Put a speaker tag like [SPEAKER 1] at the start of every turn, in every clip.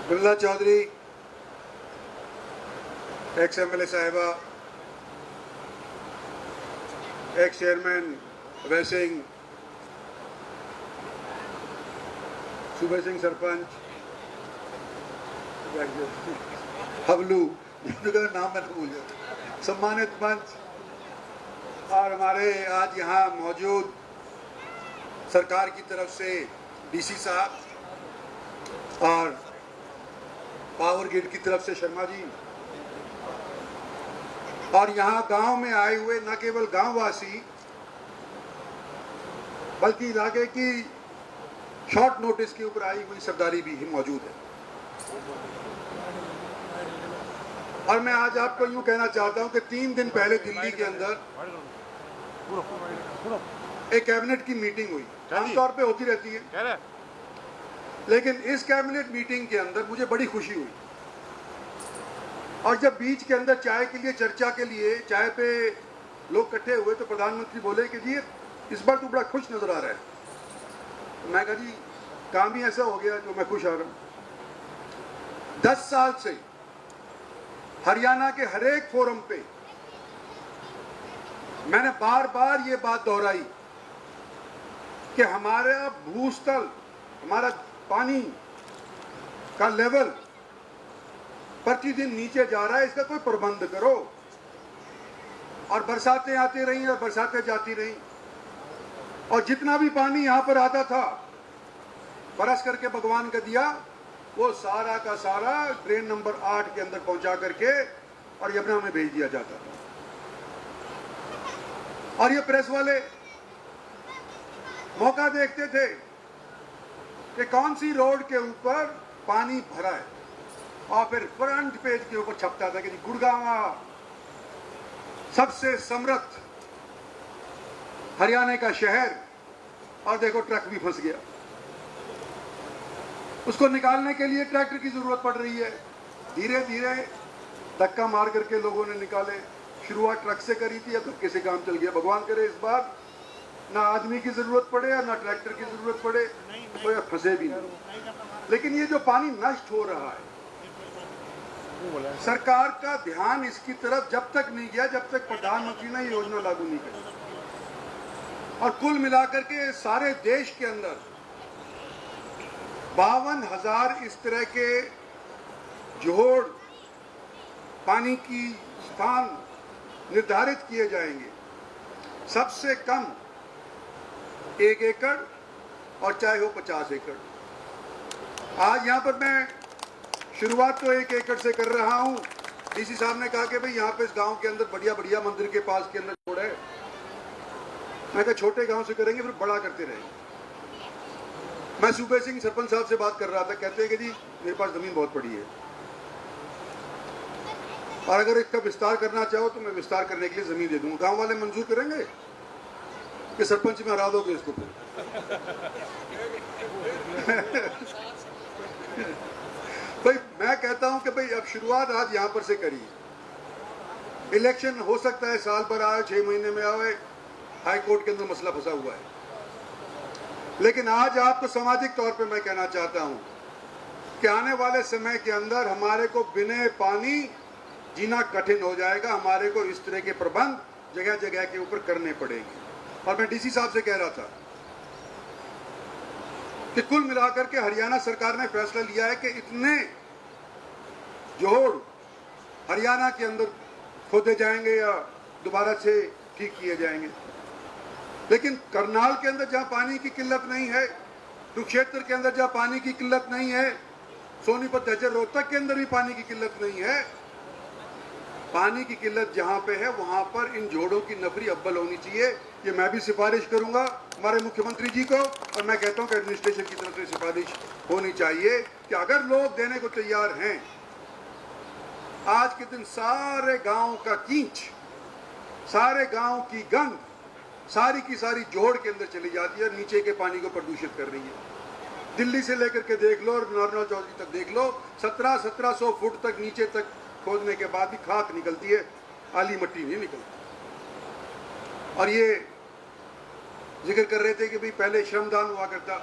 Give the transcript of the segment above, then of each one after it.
[SPEAKER 1] Bimla Chaudhary, x MLA साहिबा, x chairman Abhay Singh, सूबे सिंह सरपंच, हबलू, नाम मैं भूल जाता, सम्मानित मंच और हमारे आज यहाँ मौजूद सरकार की तरफ से DC साहब और पावर ग्रिड की तरफ से शर्मा जी, और यहाँ गांव में आए हुए न केवल गांववासी बल्कि इलाके की शॉर्ट नोटिस के ऊपर आई हुई सरदारी भी मौजूद है। और मैं आज आपको यूं कहना चाहता हूं कि 3 दिन पहले दिल्ली के अंदर एक कैबिनेट की मीटिंग हुई, आमतौर पे होती रहती है, लेकिन इस कैबिनेट मीटिंग के अंदर मुझे बड़ी खुशी हुई। और जब बीच के अंदर चाय के लिए चर्चा के लिए चाय पे लोग इकट्ठे हुए तो प्रधानमंत्री बोले कि जी इस बार तो बड़ा खुश नजर आ रहा है। तो मैं कहा जी काम ही ऐसा हो गया जो मैं खुश आ रहा हूं। 10 साल से हरियाणा के हर एक फोरम पे मैंने बार बार ये बात दोहराई कि हमारा भूस्थल, हमारा पानी का लेवल प्रतिदिन नीचे जा रहा है, इसका कोई प्रबंध करो। और बरसातें आती रही और बरसातें जाती रही, और जितना भी पानी यहां पर आता था बरस करके भगवान का दिया, वो सारा का सारा ड्रेन नंबर 8 के अंदर पहुंचा करके और यमुना में भेज दिया जाता था। और ये प्रेस वाले मौका देखते थे कि कौन सी रोड के ऊपर पानी भरा है, और फिर फ्रंट पेज के ऊपर छपता था कि गुड़गांव सबसे समृद्ध हरियाणा का शहर, और देखो ट्रक भी फंस गया। उसको निकालने के लिए ट्रैक्टर की जरूरत पड़ रही है। धीरे धीरे धक्का मार करके लोगों ने निकाले। शुरुआत ट्रक से करी थी, अब धक्के से काम चल गया। भगवान करे इस बार ना आदमी की जरूरत पड़े और ना ट्रैक्टर की जरूरत पड़े, तो फंसे भी नहीं। लेकिन ये जो पानी नष्ट हो रहा है, सरकार का ध्यान इसकी तरफ जब तक नहीं गया जब तक प्रधानमंत्री ने योजना लागू नहीं की। और कुल मिलाकर के सारे देश के अंदर 52,000 इस तरह के जोड़ पानी की स्थान निर्धारित किए जाएंगे। सबसे कम 1 एकड़ और चाहे हो 50 एकड़। आज यहाँ पर मैं शुरुआत तो 1 एकड़ से कर रहा हूँ। DC साहब ने कहा कि भाई यहाँ पे इस गांव के अंदर बढ़िया बढ़िया मंदिर के पास के अंदर जोड़ है। मैं कहा छोटे गांव से करेंगे फिर बड़ा करते रहेंगे। मैं सूबे सिंह सरपंच साहब से बात कर रहा था, कहते हैं कि जी मेरे पास जमीन बहुत पड़ी है और अगर इसका विस्तार करना चाहो तो मैं विस्तार करने के लिए जमीन दे दूंगा। गांव वाले मंजूर करेंगे कि सरपंच में हरा दोगे इसको फिर? भाई मैं कहता हूं कि भाई अब शुरुआत आज यहां पर से करिए। इलेक्शन हो सकता है साल भर आए, 6 महीने में आए, हाई कोर्ट के अंदर मसला फंसा हुआ है। लेकिन आज आपको सामाजिक तौर पे मैं कहना चाहता हूं कि आने वाले समय के अंदर हमारे को बिना पानी जीना कठिन हो जाएगा। हमारे को इस तरह के प्रबंध जगह जगह के ऊपर करने पड़ेंगे। और मैं DC साहब से कह रहा था कि कुल मिलाकर के हरियाणा सरकार ने फैसला लिया है कि इतने जोड़ हरियाणा के अंदर खोदे जाएंगे या दोबारा से ठीक किए जाएंगे। लेकिन करनाल के अंदर जहां पानी की किल्लत नहीं है, कुरुक्षेत्र के अंदर जहां पानी की किल्लत नहीं है, सोनीपत झज्जर रोहतक के अंदर भी पानी की किल्लत नहीं है, पानी की किल्लत जहां पे है वहां पर इन जोड़ों की नफरी अव्वल होनी चाहिए। ये मैं भी सिफारिश करूंगा हमारे मुख्यमंत्री जी को, और मैं कहता हूं कि एडमिनिस्ट्रेशन की तरफ से सिफारिश होनी चाहिए कि अगर लोग देने को तैयार हैं, आज के दिन सारे गांव का कींच, सारे गांव की गंद सारी की सारी जोड़ के अंदर चली जाती है और नीचे के पानी को प्रदूषित कर रही है। दिल्ली से लेकर के देख लो और नॉर्मल चौधरी तक देख लो, 1700 फुट तक नीचे तक खोदने के बाद भी खाक निकलती है, आली मट्टी नहीं निकलती। और ये जिक्र कर रहे थे कि भाई पहले श्रमदान हुआ करता,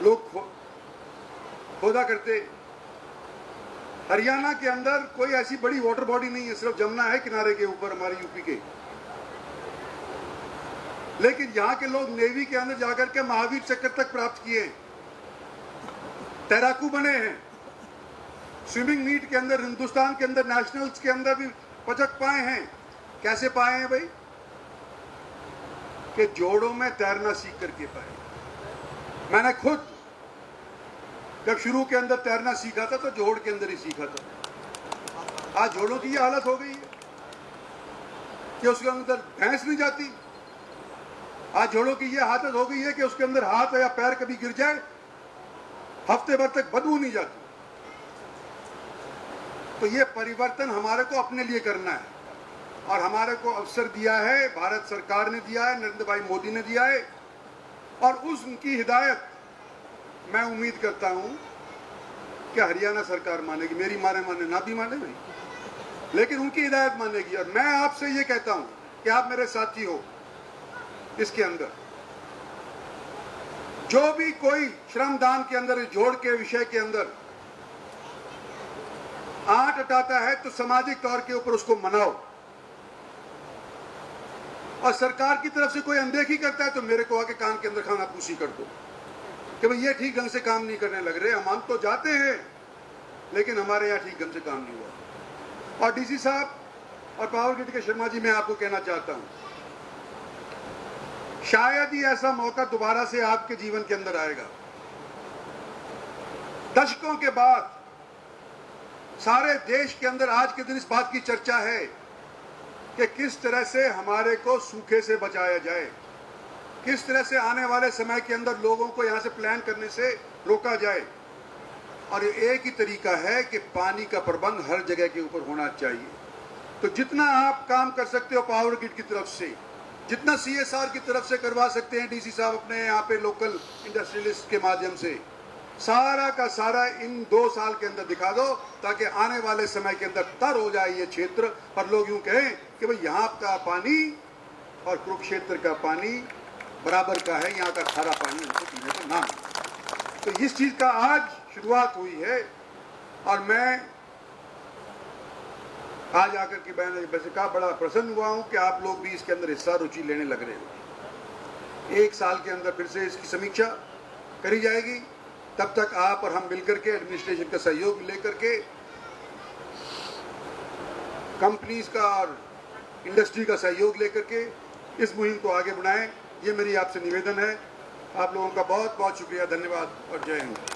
[SPEAKER 1] लोग खोदा करते। हरियाणा के अंदर कोई ऐसी बड़ी वाटर बॉडी नहीं है, सिर्फ जमुना है किनारे के ऊपर हमारे यूपी के। लेकिन यहाँ के लोग नेवी के अंदर जाकर के महावीर चक्र तक प्राप्त किए, तैराकू बने हैं, स्विमिंग मीट के अंदर हिंदुस्तान के अंदर नेशनल्स के अंदर भी पदक पाए हैं। कैसे पाए हैं भाई? कि जोड़ों में तैरना सीख करके पाए। मैंने खुद जब शुरू के अंदर तैरना सीखा था तो जोड़ के अंदर ही सीखा था। आज जोड़ों की ये हालत हो गई है कि उसके अंदर भैंस नहीं जाती। आज जोड़ों की ये हालत हो गई है कि उसके अंदर हाथ या पैर कभी गिर जाए हफ्ते भर तक बदबू नहीं जाती। तो ये परिवर्तन हमारे को अपने लिए करना है और हमारे को अवसर दिया है, भारत सरकार ने दिया है, नरेंद्र भाई मोदी ने दिया है। और उनकी हिदायत मैं उम्मीद करता हूं कि हरियाणा सरकार मानेगी। मेरी माने ना भी माने नहीं, लेकिन उनकी हिदायत मानेगी। और मैं आपसे ये कहता हूं कि आप मेरे साथी हो इसके अंदर। जो भी कोई श्रमदान के अंदर, जोड़ के विषय के अंदर आंट अटाता है तो सामाजिक तौर के ऊपर उसको मनाओ। और सरकार की तरफ से कोई अनदेखी करता है तो मेरे को आके कान के अंदर खाना पूछी कर दो कि भाई ये ठीक ढंग से काम नहीं करने लग रहे। हम तो जाते हैं लेकिन हमारे यहाँ ठीक ढंग से काम नहीं हुआ। और डीसी साहब और पावर ग्रिड के शर्मा जी, मैं आपको कहना चाहता हूं, शायद ही ऐसा मौका दोबारा से आपके जीवन के अंदर आएगा। दशकों के बाद सारे देश के अंदर आज के दिन इस बात की चर्चा है कि किस तरह से हमारे को सूखे से बचाया जाए, किस तरह से आने वाले समय के अंदर लोगों को यहां से प्लान करने से रोका जाए। और ये एक ही तरीका है कि पानी का प्रबंध हर जगह के ऊपर होना चाहिए। तो जितना आप काम कर सकते हो पावर ग्रिड की तरफ से, जितना CSR की तरफ से करवा सकते हैं डीसी साहब अपने यहाँ पे लोकल इंडस्ट्रियलिस्ट के माध्यम से, सारा का सारा इन 2 साल के अंदर दिखा दो, ताकि आने वाले समय के अंदर तर हो जाए ये क्षेत्र और लोग यूं कहें कि भाई यहाँ का पानी और कुरुक्षेत्र का पानी बराबर का है, यहाँ का सारा पानी उनको पीने को ना मिले। तो इस चीज का आज शुरुआत हुई है। और मैं आज आकर के मैंने वैसे कहा बड़ा प्रसन्न हुआ हूं कि आप लोग भी इसके अंदर हिस्सा रुचि लेने लग रहे हो। 1 साल के अंदर फिर से इसकी समीक्षा करी जाएगी। तब तक आप और हम मिलकर के एडमिनिस्ट्रेशन का सहयोग लेकर के, कंपनीज का और इंडस्ट्री का सहयोग लेकर के इस मुहिम को आगे बढ़ाएं। ये मेरी आपसे निवेदन है। आप लोगों का बहुत बहुत शुक्रिया, धन्यवाद और जय हिंद।